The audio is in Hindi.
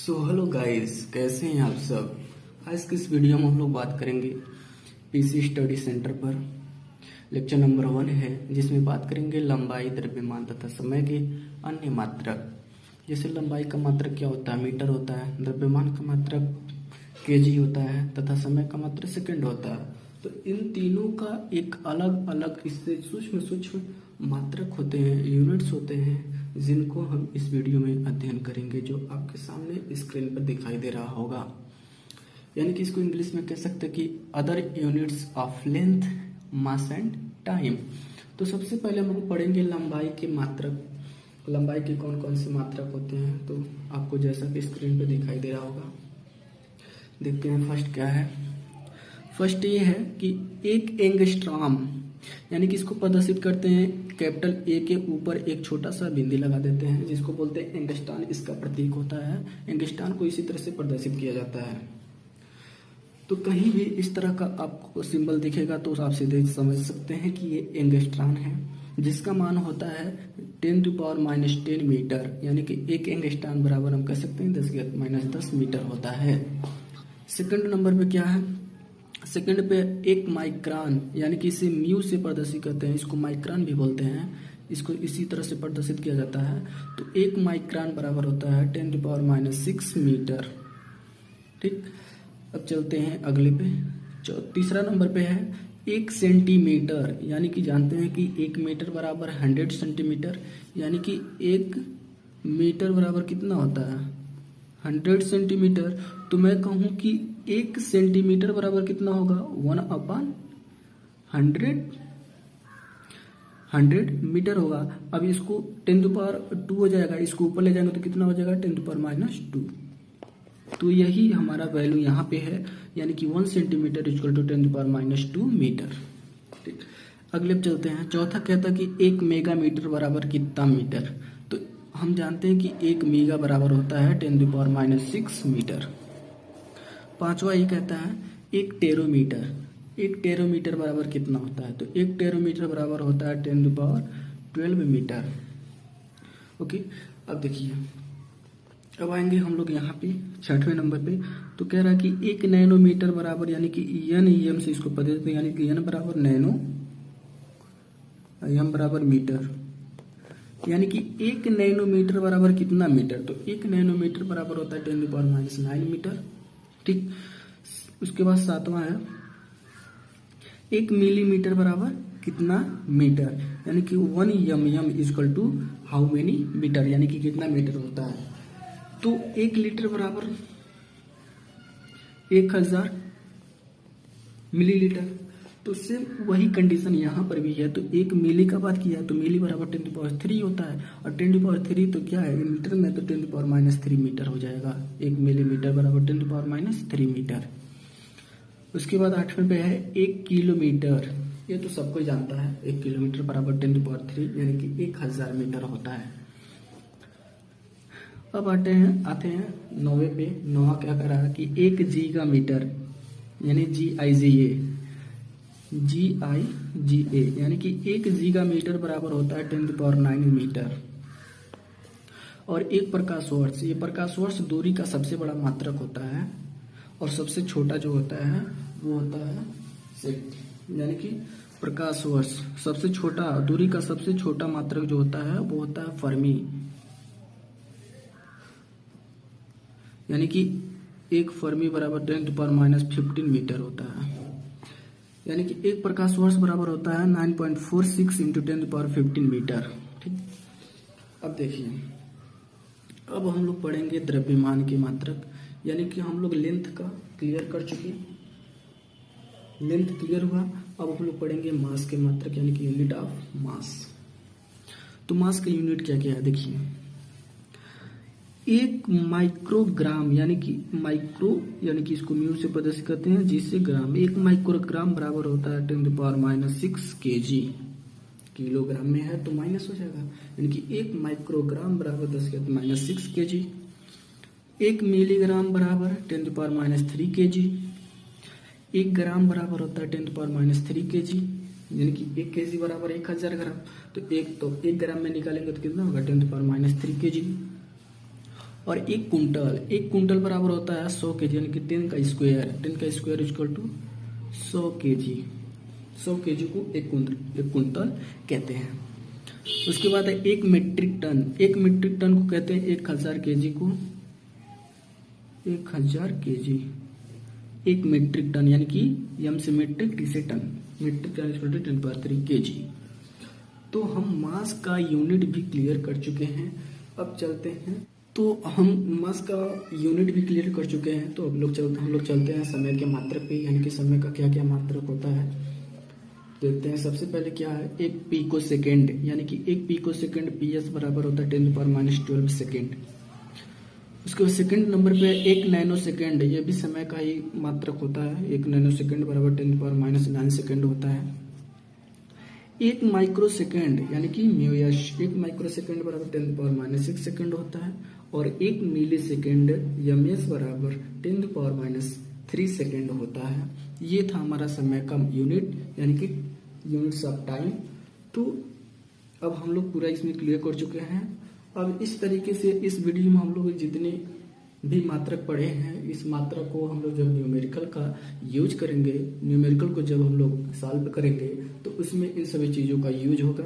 हेलो गाइस, कैसे हैं आप सब। आज की इस वीडियो में हम लोग बात करेंगे पीसी स्टडी सेंटर पर। लेक्चर नंबर 1 है, जिसमें बात करेंगे लंबाई, द्रव्यमान तथा समय के अन्य मात्रक। जैसे लंबाई का मात्रक क्या होता है, मीटर होता है। द्रव्यमान का मात्रक केजी होता है तथा समय का मात्रक सेकंड होता है। तो इन तीनों का एक अलग अलग इससे सूक्ष्म सूक्ष्म मात्रक होते हैं, यूनिट्स होते हैं, जिनको हम इस वीडियो में अध्ययन करेंगे, जो आपके सामने स्क्रीन पर दिखाई दे रहा होगा। यानी कि इसको इंग्लिश में कह सकते हैं कि other units of length, mass and time. तो सबसे पहले हम लोग पढ़ेंगे लंबाई के मात्रक। लंबाई के कौन कौन से मात्रक होते हैं, तो आपको जैसा कि स्क्रीन पर दिखाई दे रहा होगा। देखते हैं फर्स्ट क्या है। फर्स्ट ये है कि एक एंगस्ट्रॉम, यानी कि इसको प्रदर्शित करते हैं कैपिटल ए के ऊपर एक छोटा सा बिंदी लगा देते हैं, जिसको बोलते हैं एंगस्ट्रॉन। इसका प्रतीक होता है। एंगस्ट्रॉन को इसी तरह से प्रदर्शित किया जाता है। तो कहीं भी इस तरह का आपको सिंबल दिखेगा तो आप सीधे समझ सकते हैं कि ये एंगस्ट्रॉन है, जिसका मान होता है 10⁻10 मीटर। यानी कि एक एंगस्ट्रॉन बराबर हम कह सकते हैं 10⁻10 मीटर होता है। सेकंड नंबर पे क्या है, सेकंड पे एक माइक्रोन, यानी कि इसे म्यू से प्रदर्शित करते हैं, इसको माइक्रोन भी बोलते हैं। इसको इसी तरह से प्रदर्शित किया जाता है। तो एक माइक्रोन बराबर होता है 10⁻6 मीटर। ठीक, अब चलते हैं अगले पे। तीसरा नंबर पे है एक सेंटीमीटर, यानी कि जानते हैं कि 1 मीटर बराबर 100 सेंटीमीटर। यानी कि 1 मीटर बराबर कितना होता है, 100 सेंटीमीटर। तो मैं कहूं कि 1 सेंटीमीटर बराबर कितना होगा, 1/100 मीटर होगा। अब इसको 10⁻2 हो जाएगा, इसको ऊपर ले जाएंगे तो कितना हो जाएगा, 10⁻2। तो यही हमारा वैल्यू यहाँ पे है, यानी कि 1 सेंटीमीटर इक्वल टू 10⁻2 मीटर। ठीक, अगले पे चलते हैं। चौथा कहता है कि 1 मेगा मीटर बराबर कितना मीटर। तो हम जानते हैं कि 1 मेगा बराबर होता है 10⁻6 मीटर। पांचवा ये कहता है 1 टेरोमीटर। 1 टेरोमीटर बराबर कितना होता है, तो 1 टेरोमीटर बराबर होता है 10⁻12 मीटर। ओके, अब देखिए, अब आएंगे हम लोग यहाँ पे 6वें नंबर पे। तो कह रहा है कि 1 नैनोमीटर बराबर, यानी कि एन से इसको पढ़ देते हैं, यानी कि एन बराबर नैनो, एम बराबर मीटर। यानी कि 1 नैनोमीटर बराबर कितना मीटर, तो 1 नैनोमीटर बराबर होता है 10⁻9 मीटर। ठीक, उसके बाद 7वां है 1 मिलीमीटर बराबर कितना मीटर, यानी कि 1 M equal to how many metre, यानी कि कितना मीटर होता है। तो 1 लीटर बराबर 1000 मिलीलीटर। तो सेम वही कंडीशन यहाँ पर भी है। तो 1 मिली का बात किया तो मिली बराबर 10⁻3 होता है, और 10⁻3 तो क्या है मीटर में, तो 10⁻3 मीटर हो जाएगा। 1 मिलीमीटर बराबर 10⁻3 मीटर। उसके बाद 8वें पे है 1 किलोमीटर। ये तो सबको जानता है, 1 किलोमीटर बराबर 10⁻3, यानी कि 1000 मीटर होता है। अब आते हैं 9वें पे। 9वां क्या कर रहा है कि 1 गीगा मीटर, यानी GIGA, यानी कि 1 गीगा मीटर बराबर होता है 10⁹ मीटर। और 1 प्रकाश वर्ष, ये प्रकाश वर्ष दूरी का सबसे बड़ा मात्रक होता है, और सबसे छोटा जो होता है वो होता है सेकंड। यानी कि प्रकाश वर्ष सबसे छोटा, दूरी का सबसे छोटा मात्रक जो होता है वो होता है फर्मी, यानी कि 1 फर्मी बराबर 10⁻15 मीटर होता है। यानी कि 1 प्रकाश वर्ष बराबर होता है 9.46 × 10⁻15 मीटर। ठीक, अब देखिए, अब हम लोग पढ़ेंगे द्रव्यमान के मात्रक। यानी कि हम लोग लेंथ का क्लियर कर चुके, लेंथ क्लियर हुआ। अब हम लोग पढ़ेंगे मास के मात्रक, यानी कि यूनिट ऑफ मास। तो मास का यूनिट क्या क्या है, देखिए। 1 माइक्रोग्राम, यानी कि माइक्रो, यानी कि इसको म्यू से प्रदर्शित करते हैं, जिससे ग्राम। 1 माइक्रोग्राम बराबर होता है 10⁻6 kg। किलोग्राम में है तो माइनस हो जाएगा, यानी कि 1 माइक्रोग्राम बराबर 10⁻6 kg। 1 मिलीग्राम बराबर 10⁻3 kg। 1 ग्राम बराबर होता है 10⁻3 kg, यानी कि 1 kg बराबर 1000 ग्राम। तो 1 ग्राम में निकालेंगे तो कितना होगा 10⁻3 kg। और 1 कुंटल बराबर होता है 100 केजी, यानी कि 10 का square equal to 100 KG. 100 KG को 1 कुंटल कहते हैं। उसके बाद है 1 मीट्रिक टन को कहते हैं 1000 केजी को 1000 केजी। 1 मीट्रिक टन यानी कि यम से मीट्रिक, टी से ton, metric ton equal to 10³ KG. तो हम मास का यूनिट भी क्लियर कर चुके हैं। अब चलते हैं, तो हम मास का यूनिट भी क्लियर कर चुके हैं। तो हम लोग चलते हैं समय के मात्रक पे, यानी कि समय का क्या क्या मात्रक होता है देखते हैं। सबसे पहले क्या है, 1 पिको सेकेंड, यानी कि 1 पिको सेकेंड PS बराबर होता है 10⁻12 सेकेंड। उसके बाद सेकेंड नंबर पे 1 नैनो सेकेंड, ये भी समय का ही मात्रक होता है। 1 नैनो सेकेंड बराबर 10⁻9 सेकेंड होता है। 1 माइक्रो सेकेंड यानी कि म्यूएस, 1 माइक्रो सेकेंड बराबर 10⁻6 सेकेंड होता है। और 1 मिली सेकेंड एमएस बराबर 10⁻3 सेकेंड होता है। ये था हमारा समय का यूनिट, यानी कि यूनिट्स ऑफ टाइम। तो अब हम लोग पूरा इसमें क्लियर कर चुके हैं। अब इस तरीके से इस वीडियो में हम लोग जितने भी मात्रक पढ़े हैं, इस मात्रक को हम लोग जब न्यूमेरिकल का यूज करेंगे, न्यूमेरिकल को जब हम लोग सॉल्व करेंगे, तो उसमें इन सभी चीज़ों का यूज होगा।